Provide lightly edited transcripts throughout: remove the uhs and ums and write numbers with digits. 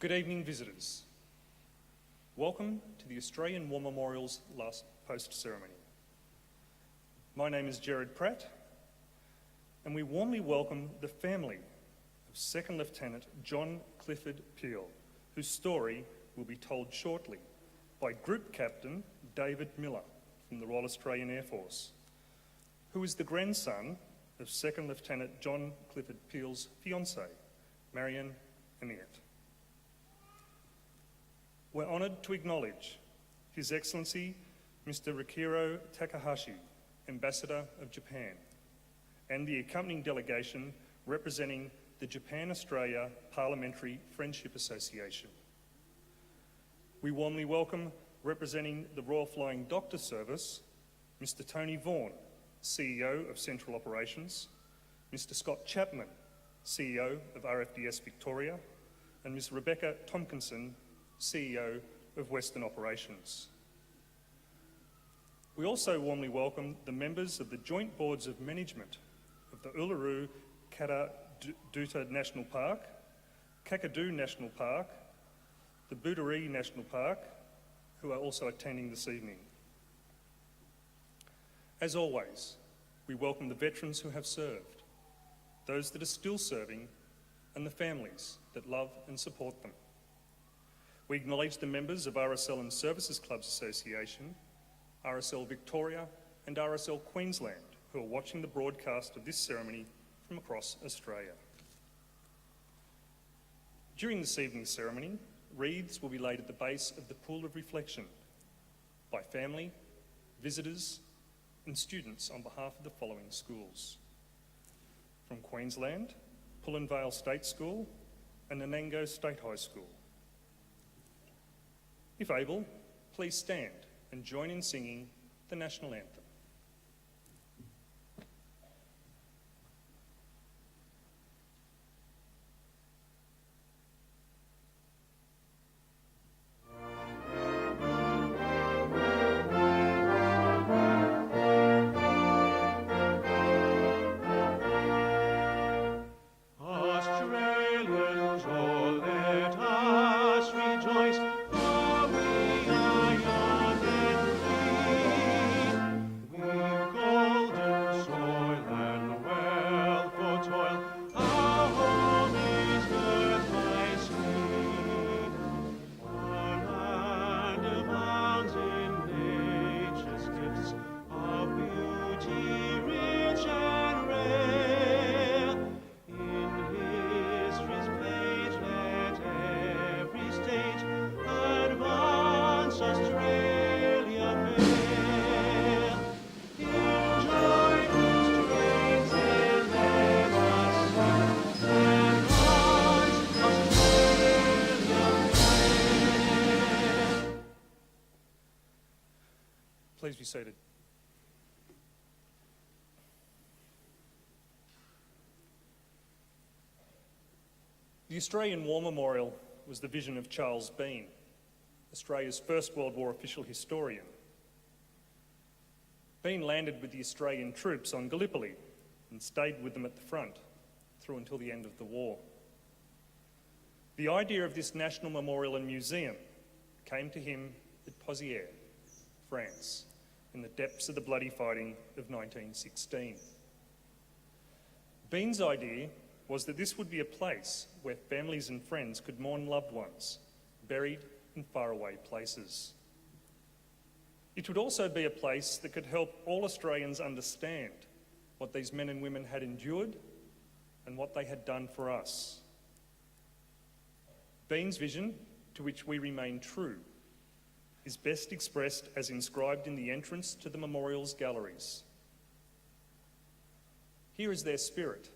Good evening, visitors. Welcome to the Australian War Memorial's last post ceremony. My name is Gerard Pratt, and we warmly welcome the family of Second Lieutenant John Clifford Peel, whose story will be told shortly by Group Captain David Miller from the Royal Australian Air Force, who is the grandson of Second Lieutenant John Clifford Peel's fiancée, Marion Amiot. We're honoured to acknowledge His Excellency Mr. Rikiro Takahashi, Ambassador of Japan, and the accompanying delegation representing the Japan-Australia Parliamentary Friendship Association. We warmly welcome, representing the Royal Flying Doctor Service, Mr. Tony Vaughan, CEO of Central Operations, Mr. Scott Chapman, CEO of RFDS Victoria, and Ms. Rebecca Tompkinson, CEO of Western Operations. We also warmly welcome the members of the Joint Boards of Management of the Uluru Kata-Duta National Park, Kakadu National Park, the Budari National Park, who are also attending this evening. As always, we welcome the veterans who have served, those that are still serving, and the families that love and support them. We acknowledge the members of RSL and Services Clubs Association, RSL Victoria and RSL Queensland, who are watching the broadcast of this ceremony from across Australia. During this evening's ceremony, wreaths will be laid at the base of the Pool of Reflection by family, visitors and students on behalf of the following schools. From Queensland, Pullen Vale State School and Nanango State High School. If able, please stand and join in singing the National Anthem. Please be seated. The Australian War Memorial was the vision of Charles Bean, Australia's First World War official historian. Bean landed with the Australian troops on Gallipoli and stayed with them at the front through until the end of the war. The idea of this national memorial and museum came to him at Pozières, France, in the depths of the bloody fighting of 1916. Bean's idea was that this would be a place where families and friends could mourn loved ones buried in faraway places. It would also be a place that could help all Australians understand what these men and women had endured and what they had done for us. Bean's vision, to which we remain true, is best expressed as inscribed in the entrance to the memorial's galleries. Here is their spirit,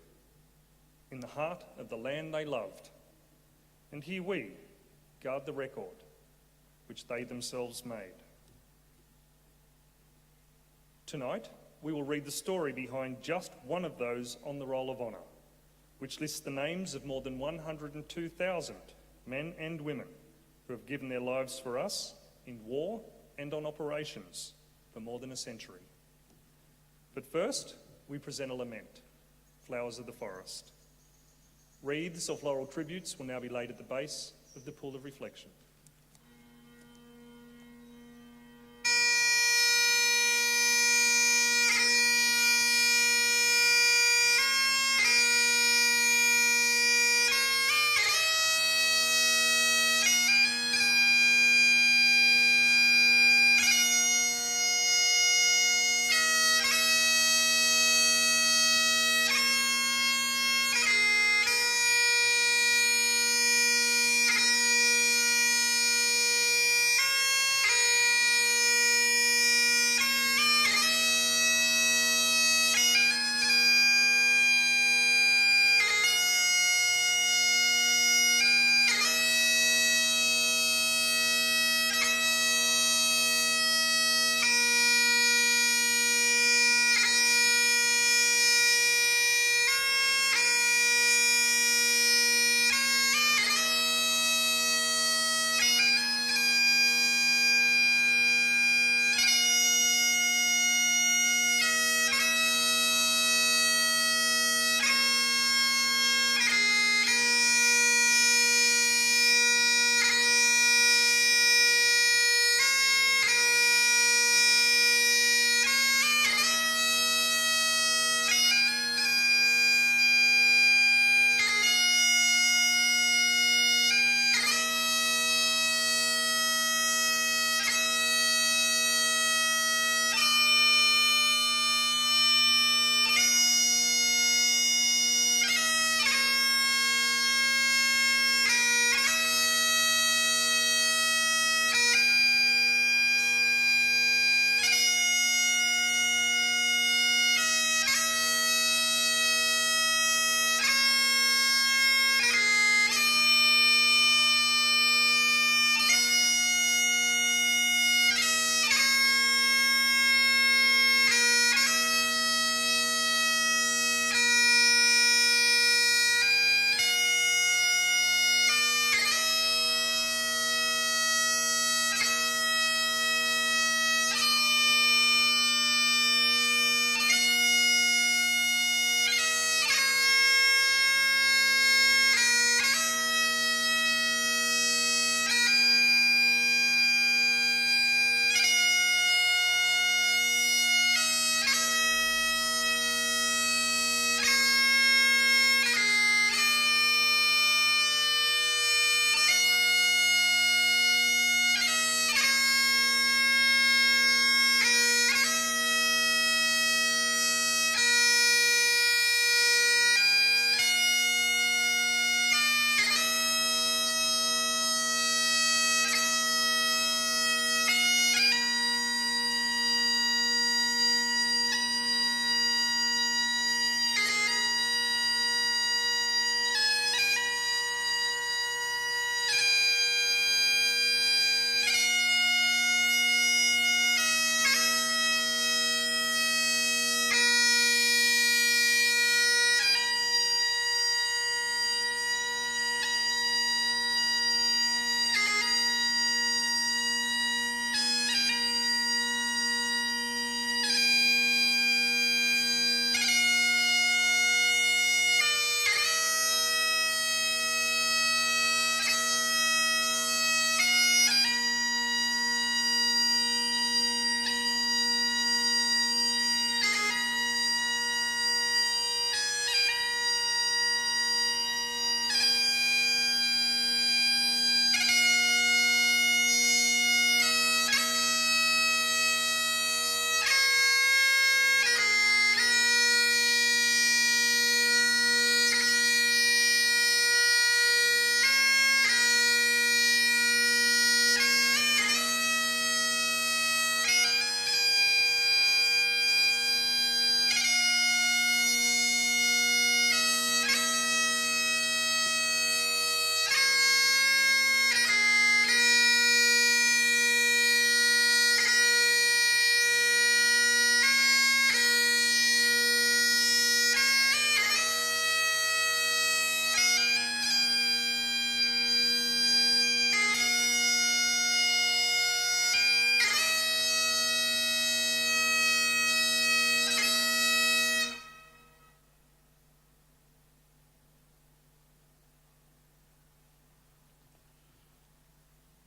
in the heart of the land they loved, and here we guard the record which they themselves made. Tonight, we will read the story behind just one of those on the Roll of Honour, which lists the names of more than 102,000 men and women who have given their lives for us in war and on operations for more than a century. But first, we present a lament, Flowers of the Forest. Wreaths of floral tributes will now be laid at the base of the pool of reflection.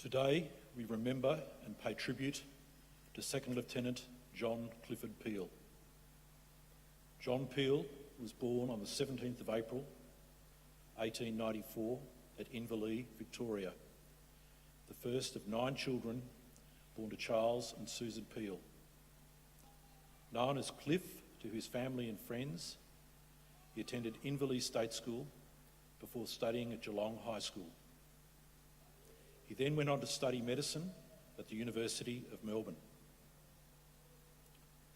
Today, we remember and pay tribute to Second Lieutenant John Clifford Peel. John Peel was born on the 17th of April, 1894 at Inverleigh, Victoria, the first of 9 children born to Charles and Susan Peel. Known as Cliff to his family and friends, he attended Inverleigh State School before studying at Geelong High School. He then went on to study medicine at the University of Melbourne.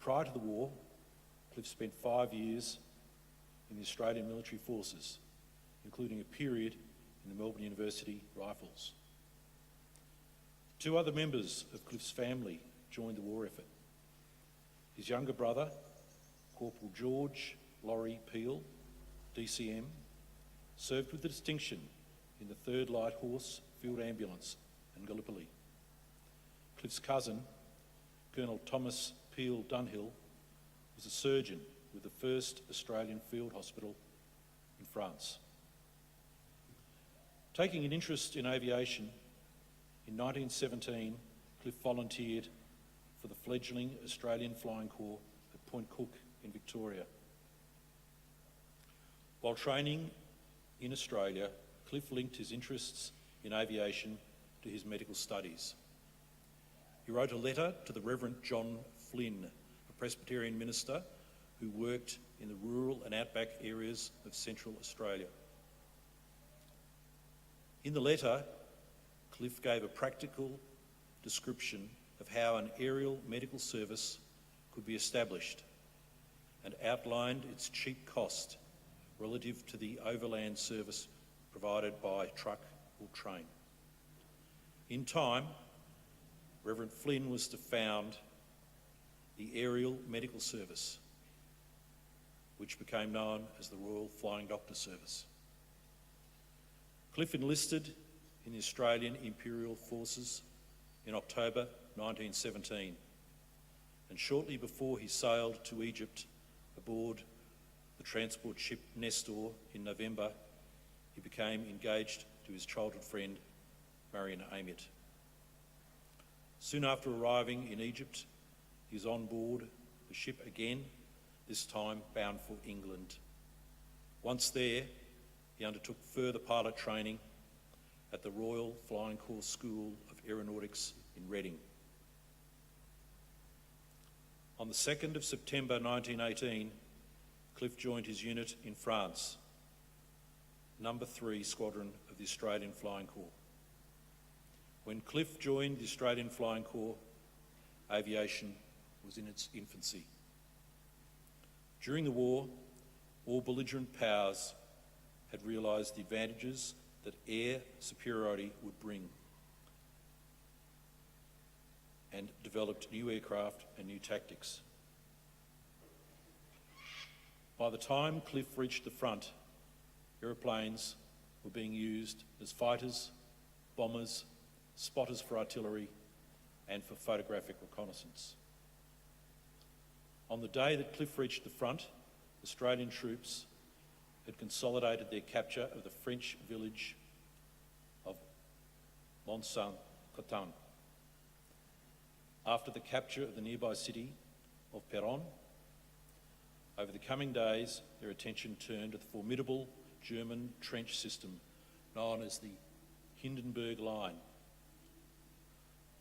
Prior to the war, Cliff spent 5 years in the Australian Military Forces, including a period in the Melbourne University Rifles. 2 other members of Cliff's family joined the war effort. His younger brother, Corporal George Laurie Peel, DCM, served with distinction in the 3rd Light Horse Field Ambulance in Gallipoli. Cliff's cousin, Colonel Thomas Peel Dunhill, was a surgeon with the 1st Australian Field Hospital in France. Taking an interest in aviation, in 1917, Cliff volunteered for the fledgling Australian Flying Corps at Point Cook in Victoria. While training in Australia, Cliff linked his interests in aviation to his medical studies. He wrote a letter to the Reverend John Flynn, a Presbyterian minister who worked in the rural and outback areas of Central Australia. In the letter, Cliff gave a practical description of how an aerial medical service could be established and outlined its cheap cost relative to the overland service provided by truck or train. In time, Reverend Flynn was to found the Aerial Medical Service, which became known as the Royal Flying Doctor Service. Cliff enlisted in the Australian Imperial Forces in October 1917, and shortly before he sailed to Egypt aboard the transport ship Nestor in November, he became engaged to his childhood friend, Marion Amiot. Soon after arriving in Egypt, he was on board the ship again, this time bound for England. Once there, he undertook further pilot training at the Royal Flying Corps School of Aeronautics in Reading. On the 2nd of September 1918, Cliff joined his unit in France, Number 3 Squadron of the Australian Flying Corps. When Cliff joined the Australian Flying Corps, aviation was in its infancy. During the war, all belligerent powers had realised the advantages that air superiority would bring and developed new aircraft and new tactics. By the time Cliff reached the front, aeroplanes were being used as fighters, bombers, spotters for artillery, and for photographic reconnaissance. On the day that Cliff reached the front, Australian troops had consolidated their capture of the French village of Mont-Saint-Quentin. After the capture of the nearby city of Péronne, over the coming days, their attention turned to the formidable German trench system known as the Hindenburg Line.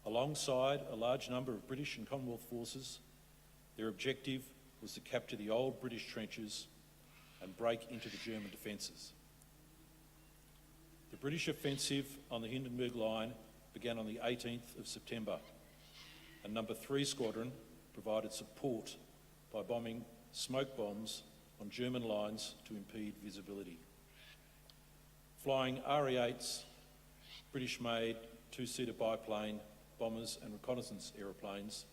Alongside a large number of British and Commonwealth forces, their objective was to capture the old British trenches and break into the German defences. The British offensive on the Hindenburg Line began on the 18th of September, and Number 3 Squadron provided support by bombing smoke bombs on German lines to impede visibility. Flying RE-8s, British-made 2-seater biplane bombers and reconnaissance aeroplanes,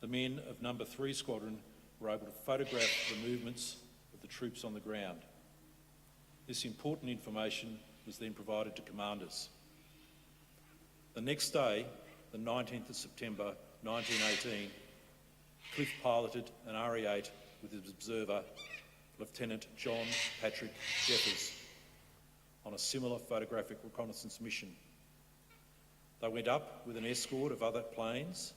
the men of Number 3 Squadron were able to photograph the movements of the troops on the ground. This important information was then provided to commanders. The next day, the 19th of September 1918, Cliff piloted an RE-8 with his observer, Lieutenant John Patrick Jeffers, on a similar photographic reconnaissance mission. They went up with an escort of other planes,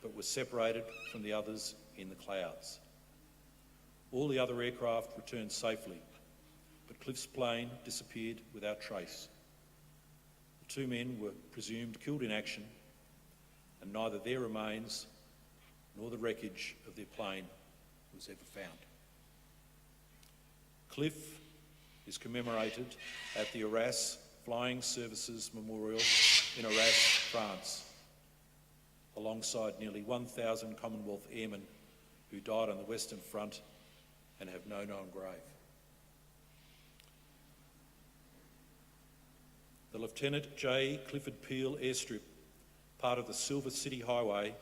but were separated from the others in the clouds. All the other aircraft returned safely, but Cliff's plane disappeared without trace. The two men were presumed killed in action, and neither their remains nor the wreckage of their plane was ever found. Cliff is commemorated at the RSL Flying Services Memorial in Arras, France, alongside nearly 1,000 Commonwealth airmen who died on the Western Front and have no known grave. The Lieutenant J. Clifford Peel airstrip, part of the Silver City Highway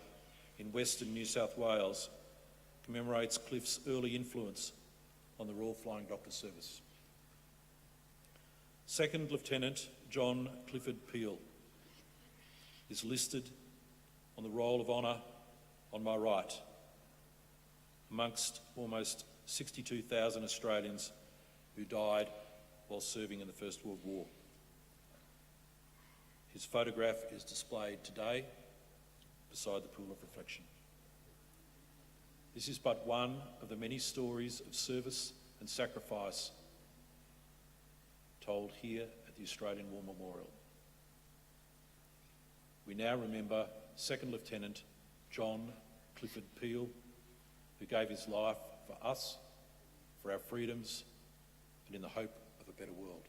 in Western New South Wales, commemorates Cliff's early influence on the Royal Flying Doctor Service. Second Lieutenant John Clifford Peel is listed on the Roll of Honour on my right, amongst almost 62,000 Australians who died while serving in the First World War. His photograph is displayed today beside the pool of reflection. This is but one of the many stories of service and sacrifice told here at the Australian War Memorial. We now remember Second Lieutenant John Clifford Peel, who gave his life for us, for our freedoms, and in the hope of a better world.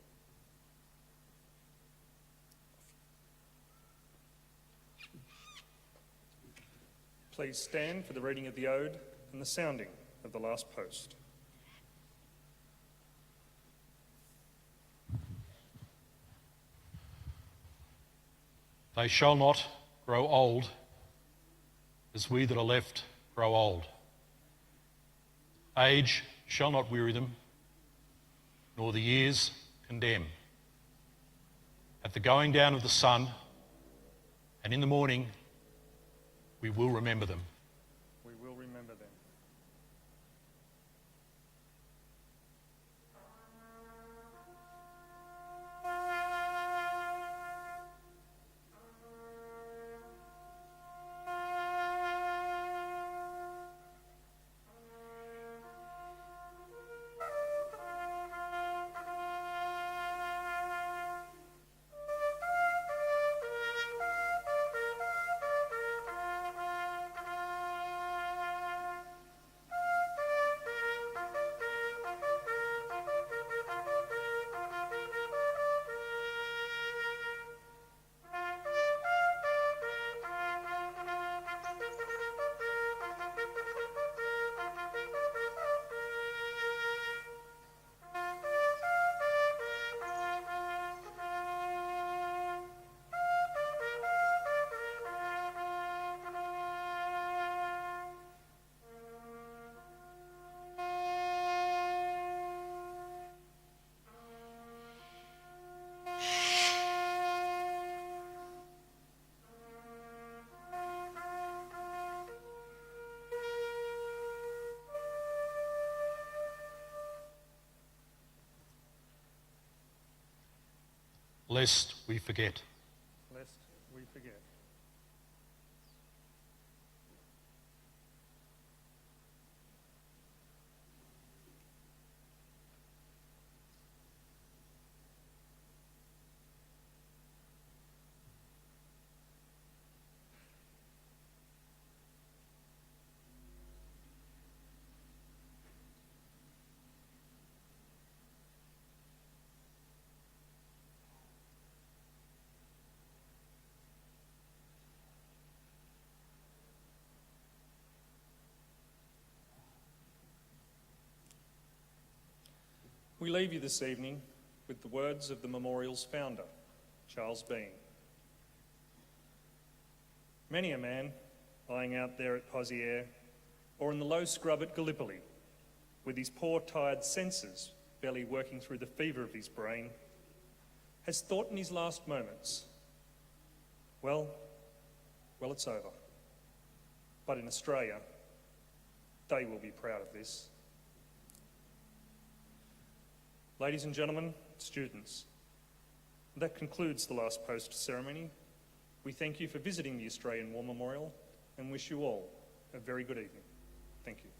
Please stand for the reading of the Ode and the sounding of the last post. They shall not grow old as we that are left grow old. Age shall not weary them, nor the years condemn. At the going down of the sun and in the morning, we will remember them. We will remember them. Lest we forget. Lest we forget. We leave you this evening with the words of the memorial's founder, Charles Bean. Many a man lying out there at Pozières or in the low scrub at Gallipoli, with his poor tired senses barely working through the fever of his brain, has thought in his last moments, well, it's over. But in Australia, they will be proud of this. Ladies and gentlemen, students, that concludes the last post ceremony. We thank you for visiting the Australian War Memorial and wish you all a very good evening. Thank you.